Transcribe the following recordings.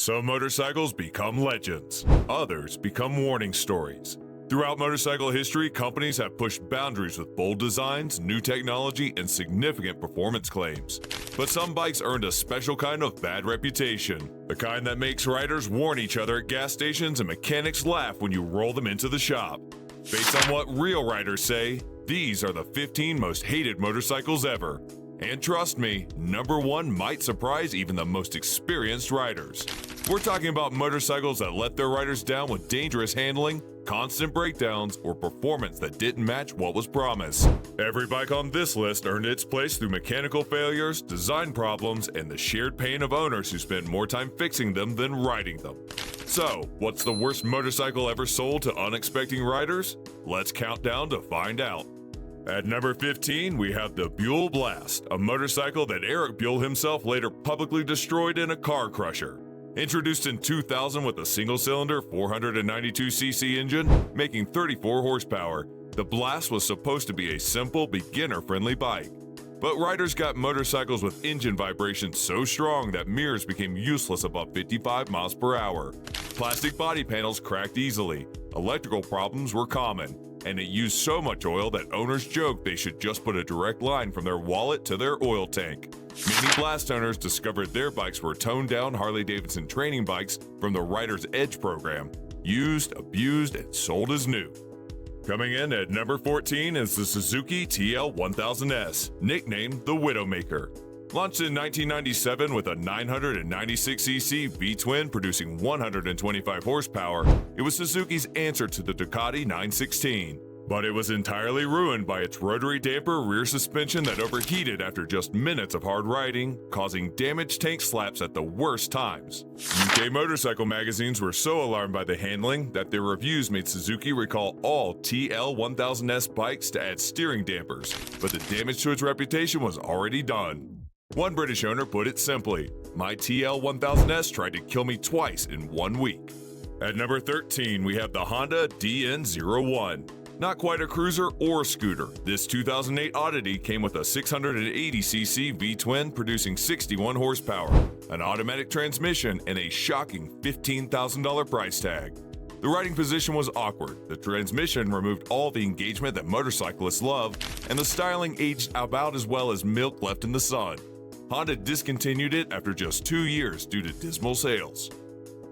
Some motorcycles become legends, others become warning stories. Throughout motorcycle history, companies have pushed boundaries with bold designs, new technology, and significant performance claims. But some bikes earned a special kind of bad reputation, the kind that makes riders warn each other at gas stations and mechanics laugh when you roll them into the shop. Based on what real riders say, these are the 15 most hated motorcycles ever. And trust me, number one might surprise even the most experienced riders. We're talking about motorcycles that let their riders down with dangerous handling, constant breakdowns, or performance that didn't match what was promised. Every bike on this list earned its place through mechanical failures, design problems, and the shared pain of owners who spend more time fixing them than riding them. So, what's the worst motorcycle ever sold to unexpected riders? Let's count down to find out. At number 15, we have the Buell Blast, a motorcycle that Eric Buell himself later publicly destroyed in a car crusher. Introduced in 2000 with a single-cylinder 492cc engine, making 34 horsepower, the Blast was supposed to be a simple, beginner-friendly bike. But riders got motorcycles with engine vibrations so strong that mirrors became useless above 55 miles per hour. Plastic body panels cracked easily, electrical problems were common, and it used so much oil that owners joked they should just put a direct line from their wallet to their oil tank. Many Blast owners discovered their bikes were toned-down Harley-Davidson training bikes from the Rider's Edge program, used, abused, and sold as new. Coming in at number 14 is the Suzuki TL1000S, nicknamed the Widowmaker. Launched in 1997 with a 996cc V-twin producing 125 horsepower, it was Suzuki's answer to the Ducati 916. But it was entirely ruined by its rotary damper rear suspension that overheated after just minutes of hard riding, causing damaged tank slaps at the worst times. UK motorcycle magazines were so alarmed by the handling that their reviews made Suzuki recall all TL1000S bikes to add steering dampers, but the damage to its reputation was already done. One British owner put it simply, "My TL1000S tried to kill me twice in 1 week." At number 13, we have the Honda DN01. Not quite a cruiser or scooter, this 2008 oddity came with a 680cc V-twin producing 61 horsepower, an automatic transmission, and a shocking $15,000 price tag. The riding position was awkward, the transmission removed all the engagement that motorcyclists love, and the styling aged about as well as milk left in the sun. Honda discontinued it after just 2 years due to dismal sales.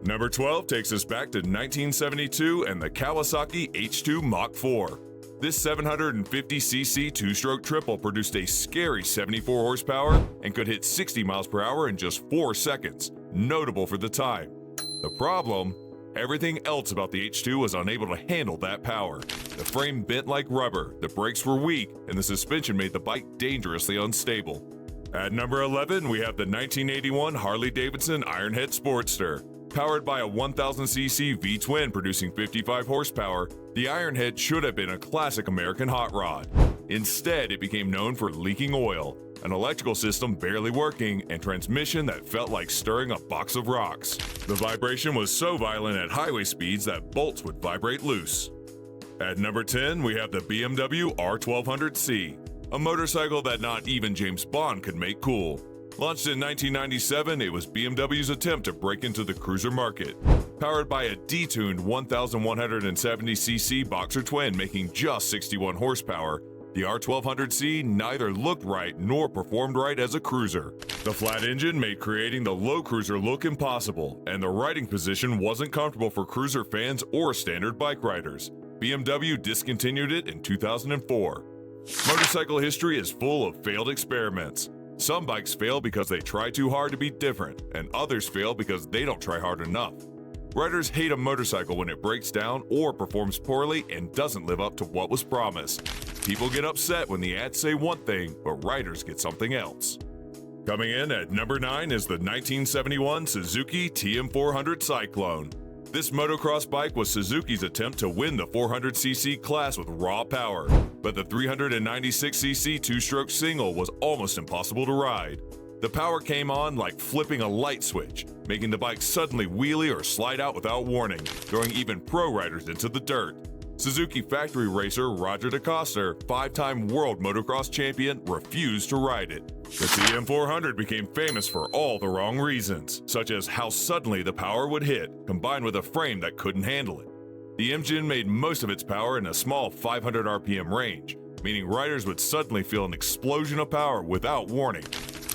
Number 12 takes us back to 1972 and the Kawasaki H2 MachV. This 750cc two-stroke triple produced a scary 74 horsepower and could hit 60 miles per hour in just 4 seconds, notable for the time. The problem? Everything else about the H2 was unable to handle that power. The frame bent like rubber, the brakes were weak, and the suspension made the bike dangerously unstable. At number 11, we have the 1981 Harley-Davidson Ironhead Sportster. Powered by a 1000cc V-twin producing 55 horsepower, the Ironhead should have been a classic American hot rod. Instead, it became known for leaking oil, an electrical system barely working, and transmission that felt like stirring a box of rocks. The vibration was so violent at highway speeds that bolts would vibrate loose. At number 10, we have the BMW R1200C, a motorcycle that not even James Bond could make cool. Launched in 1997, it was BMW's attempt to break into the cruiser market. Powered by a detuned 1170cc boxer twin making just 61 horsepower, the R1200C neither looked right nor performed right as a cruiser. The flat engine made creating the low cruiser look impossible, and the riding position wasn't comfortable for cruiser fans or standard bike riders. BMW discontinued it in 2004. Motorcycle history is full of failed experiments. Some bikes fail because they try too hard to be different, and others fail because they don't try hard enough. Riders hate a motorcycle when it breaks down or performs poorly and doesn't live up to what was promised. People get upset when the ads say one thing, but riders get something else. Coming in at number 9 is the 1971 Suzuki TM400 Cyclone. This motocross bike was Suzuki's attempt to win the 400cc class with raw power, but the 396cc two-stroke single was almost impossible to ride. The power came on like flipping a light switch, making the bike suddenly wheelie or slide out without warning, throwing even pro riders into the dirt. Suzuki factory racer Roger DeCoster, 5-time world motocross champion, refused to ride it. The TM400 became famous for all the wrong reasons, such as how suddenly the power would hit, combined with a frame that couldn't handle it. The engine made most of its power in a small 500 RPM range, meaning riders would suddenly feel an explosion of power without warning.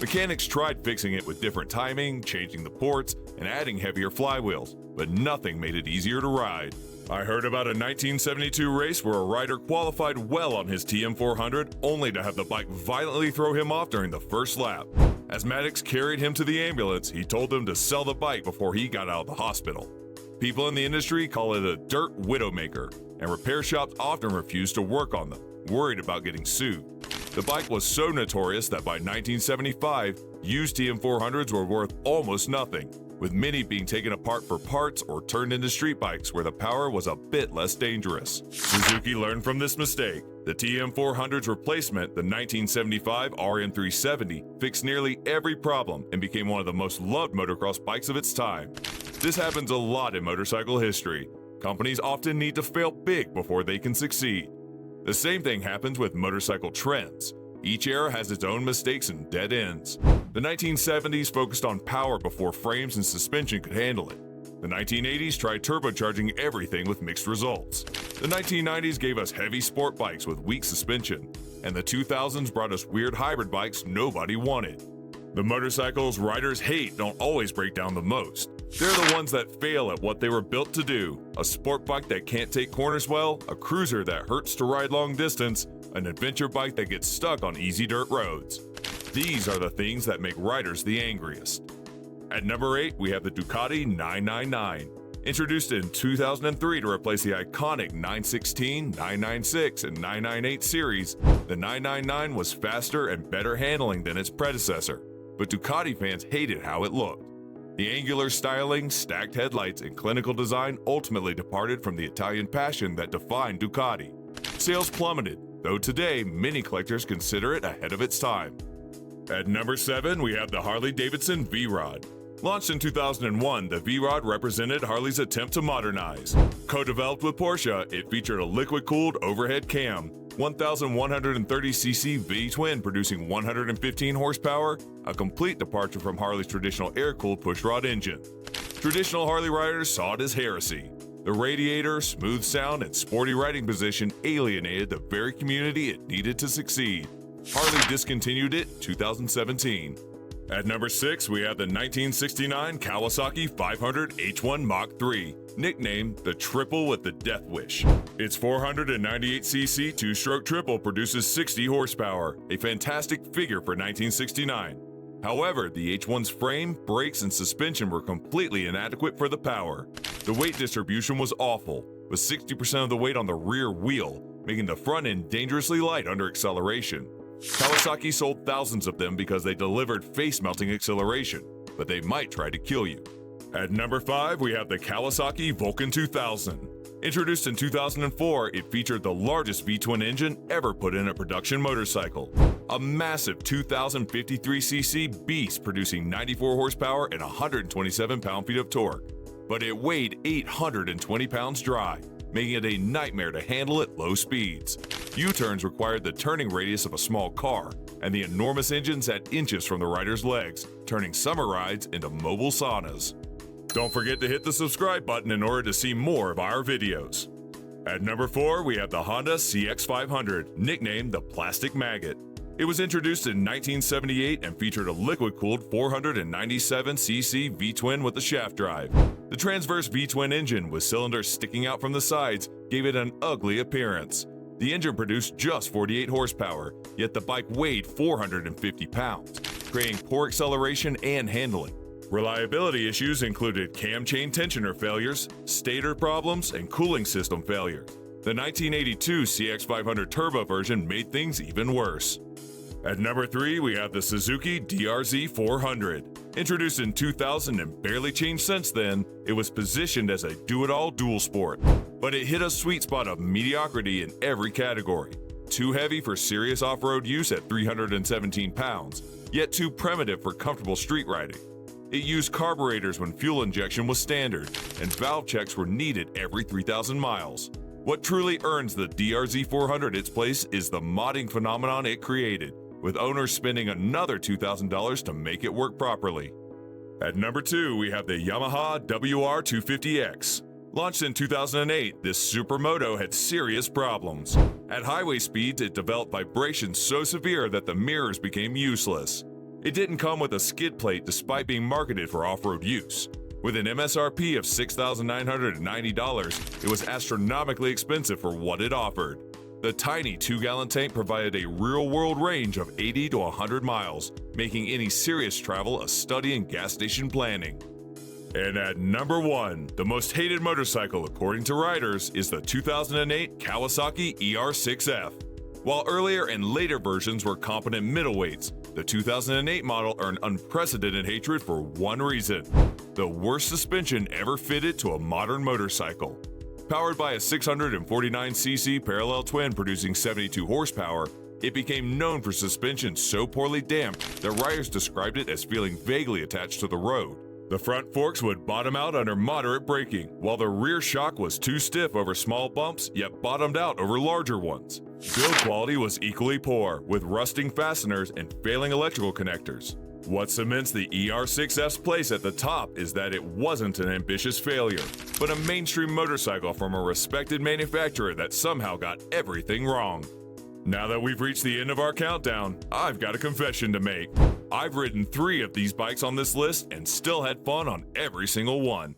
Mechanics tried fixing it with different timing, changing the ports, and adding heavier flywheels, but nothing made it easier to ride. I heard about a 1972 race where a rider qualified well on his TM400 only to have the bike violently throw him off during the first lap. As Maddox carried him to the ambulance, he told them to sell the bike before he got out of the hospital. People in the industry call it a dirt widowmaker, and repair shops often refuse to work on them, worried about getting sued. The bike was so notorious that by 1975, used TM400s were worth almost nothing, with many being taken apart for parts or turned into street bikes where the power was a bit less dangerous. Suzuki learned from this mistake. The TM400's replacement, the 1975 RM370, fixed nearly every problem and became one of the most loved motocross bikes of its time. This happens a lot in motorcycle history. Companies often need to fail big before they can succeed. The same thing happens with motorcycle trends. Each era has its own mistakes and dead ends. The 1970s focused on power before frames and suspension could handle it. The 1980s tried turbocharging everything with mixed results. The 1990s gave us heavy sport bikes with weak suspension, and the 2000s brought us weird hybrid bikes nobody wanted. The motorcycles riders hate don't always break down the most. They're the ones that fail at what they were built to do: a sport bike that can't take corners well, a cruiser that hurts to ride long distance, an adventure bike that gets stuck on easy dirt roads. These are the things that make riders the angriest. At number 8, we have the Ducati 999. Introduced in 2003 to replace the iconic 916, 996, and 998 series, the 999 was faster and better handling than its predecessor, but Ducati fans hated how it looked. The angular styling, stacked headlights, and clinical design ultimately departed from the Italian passion that defined Ducati. Sales plummeted, though today many collectors consider it ahead of its time. At number 7, we have the Harley-Davidson VRod. Launched in 2001, the VRod represented Harley's attempt to modernize. Co-developed with Porsche, it featured a liquid-cooled overhead cam, 1,130cc V-twin producing 115 horsepower, a complete departure from Harley's traditional air-cooled pushrod engine. Traditional Harley riders saw it as heresy. The radiator, smooth sound, and sporty riding position alienated the very community it needed to succeed. Harley discontinued it in 2017. At number 6, we have the 1969 Kawasaki 500 H2 MachV, nicknamed the Triple with the Death Wish. Its 498cc two-stroke triple produces 60 horsepower, a fantastic figure for 1969. However, the H1's frame, brakes, and suspension were completely inadequate for the power. The weight distribution was awful, with 60% of the weight on the rear wheel, making the front end dangerously light under acceleration. Kawasaki sold thousands of them because they delivered face-melting acceleration, but they might try to kill you. At number 5, we have the Kawasaki Vulcan 2000. Introduced in 2004, it featured the largest V-twin engine ever put in a production motorcycle. A massive 2,053cc beast producing 94 horsepower and 127 pound-feet of torque. But it weighed 820 pounds dry, making it a nightmare to handle at low speeds. U-turns required the turning radius of a small car, and the enormous engine sat inches from the rider's legs, turning summer rides into mobile saunas. Don't forget to hit the subscribe button in order to see more of our videos. At number 4, we have the Honda CX500, nicknamed the Plastic Maggot. It was introduced in 1978 and featured a liquid-cooled 497cc V-twin with a shaft drive. The transverse V-twin engine with cylinders sticking out from the sides gave it an ugly appearance. The engine produced just 48 horsepower, yet the bike weighed 450 pounds, creating poor acceleration and handling. Reliability issues included cam chain tensioner failures, stator problems, and cooling system failure. The 1982 CX500 Turbo version made things even worse. At number 3, we have the Suzuki DRZ400. Introduced in 2000 and barely changed since then, it was positioned as a do-it-all dual sport. But it hit a sweet spot of mediocrity in every category. Too heavy for serious off-road use at 317 pounds, yet too primitive for comfortable street riding. It used carburetors when fuel injection was standard, and valve checks were needed every 3,000 miles. What truly earns the DRZ400 its place is the modding phenomenon it created, with owners spending another $2,000 to make it work properly. At number 2, we have the Yamaha WR250X. Launched in 2008, this supermoto had serious problems. At highway speeds, it developed vibrations so severe that the mirrors became useless. It didn't come with a skid plate despite being marketed for off-road use. With an MSRP of $6,990, it was astronomically expensive for what it offered. The tiny 2-gallon tank provided a real-world range of 80 to 100 miles, making any serious travel a study in gas station planning. And at number 1, the most hated motorcycle according to riders is the 2008 Kawasaki ER6F. While earlier and later versions were competent middleweights, the 2008 model earned unprecedented hatred for one reason: the worst suspension ever fitted to a modern motorcycle. Powered by a 649cc parallel twin producing 72 horsepower, it became known for suspension so poorly damped that riders described it as feeling vaguely attached to the road. The front forks would bottom out under moderate braking, while the rear shock was too stiff over small bumps yet bottomed out over larger ones. Build quality was equally poor, with rusting fasteners and failing electrical connectors. What cements the ER6F's place at the top is that it wasn't an ambitious failure, but a mainstream motorcycle from a respected manufacturer that somehow got everything wrong. Now that we've reached the end of our countdown, I've got a confession to make. I've ridden 3 of these bikes on this list and still had fun on every single one.